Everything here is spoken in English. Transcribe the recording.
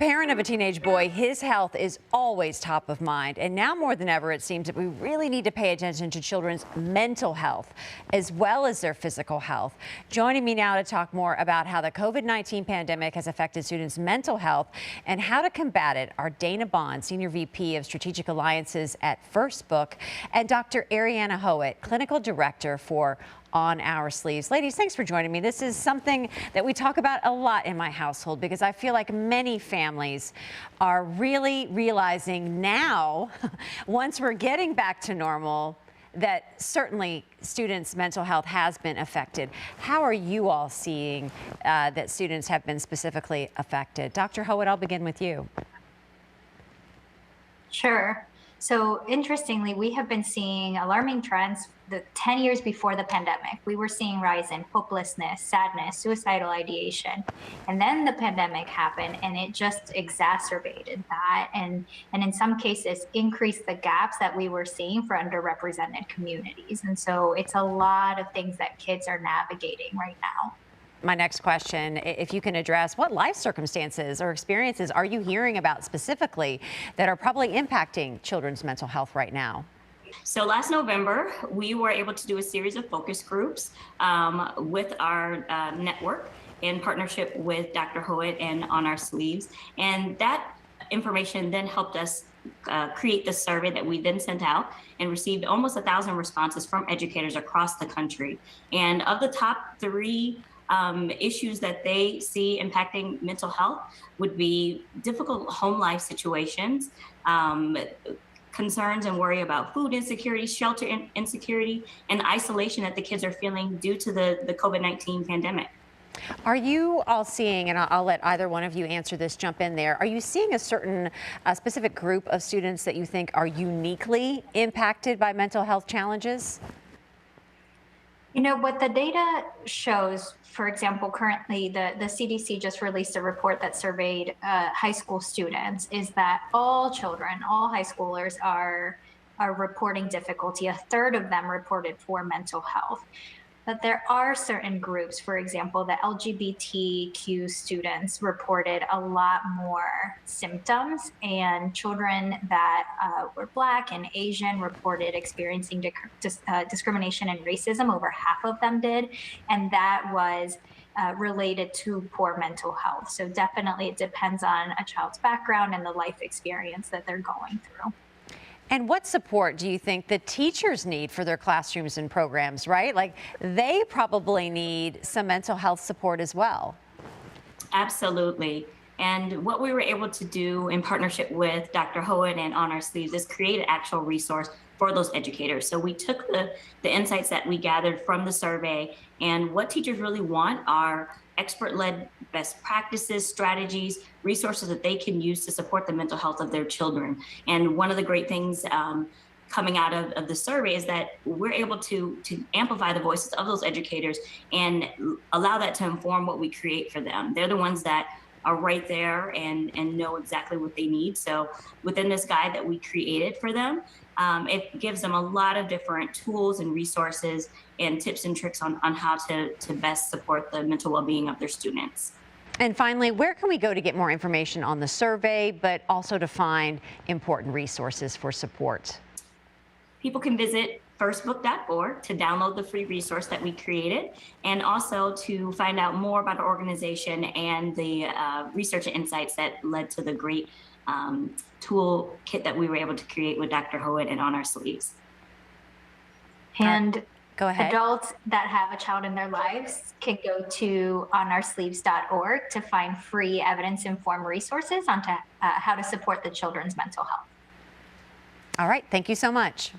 parent of a teenage boy, his health is always top of mind. And now more than ever, it seems that we really need to pay attention to children's mental health as well as their physical health. Joining me now to talk more about how the COVID-19 pandemic has affected students' mental health and how to combat it are Dana Bond, Senior VP of Strategic Alliances at First Book, and Dr. Ariana Howitt, Clinical Director for On Our Sleeves. Ladies, thanks for joining me. This is something that we talk about a lot in my household because I feel like many families are really realizing now, once we're getting back to normal, that certainly students' mental health has been affected. How are you all seeing that students have been specifically affected? Dr. Howitt, I'll begin with you. Sure. So interestingly, we have been seeing alarming trends the 10 years before the pandemic. We were seeing rise in hopelessness, sadness, suicidal ideation. And then the pandemic happened and it just exacerbated that and in some cases increased the gaps that we were seeing for underrepresented communities. And so it's a lot of things that kids are navigating right now. My next question, if you can address, what life circumstances or experiences are you hearing about specifically that are probably impacting children's mental health right now? So last November, we were able to do a series of focus groups with our network in partnership with Dr. Howitt and On Our Sleeves. And that information then helped us create the survey that we then sent out and received almost 1,000 responses from educators across the country. And of the top three issues that they see impacting mental health would be difficult home life situations, concerns and worry about food insecurity, shelter insecurity, and isolation that the kids are feeling due to the COVID-19 pandemic. Are you all seeing, and I'll let either one of you answer this, jump in there, are you seeing a certain specific group of students that you think are uniquely impacted by mental health challenges? You know, what the data shows, for example, currently the CDC just released a report that surveyed high school students, is that all children, all high schoolers are reporting difficulty. A third of them reported poor mental health. But there are certain groups, for example, the LGBTQ students reported a lot more symptoms, and children that were Black and Asian reported experiencing discrimination and racism. Over half of them did, and that was related to poor mental health. So definitely it depends on a child's background and the life experience that they're going through. And what support do you think the teachers need for their classrooms and programs, right? Like, they probably need some mental health support as well. Absolutely. And what we were able to do in partnership with Dr. Howitt and On Our Sleeves is create an actual resource for those educators. So we took the insights that we gathered from the survey, and what teachers really want are expert-led best practices, strategies, resources that they can use to support the mental health of their children. And one of the great things coming out of the survey is that we're able to amplify the voices of those educators and allow that to inform what we create for them. They're the ones that are right there and know exactly what they need. So within this guide that we created for them, it gives them a lot of different tools and resources and tips and tricks on how to best support the mental well-being of their students. And finally, where can we go to get more information on the survey, but also to find important resources for support? People can visit firstbook.org to download the free resource that we created, and also to find out more about our organization and the research and insights that led to the great tool kit that we were able to create with Dr. Howitt and On Our Sleeves. And go ahead. Adults that have a child in their lives can go to onoursleeves.org to find free evidence-informed resources on how to support the children's mental health. All right, thank you so much.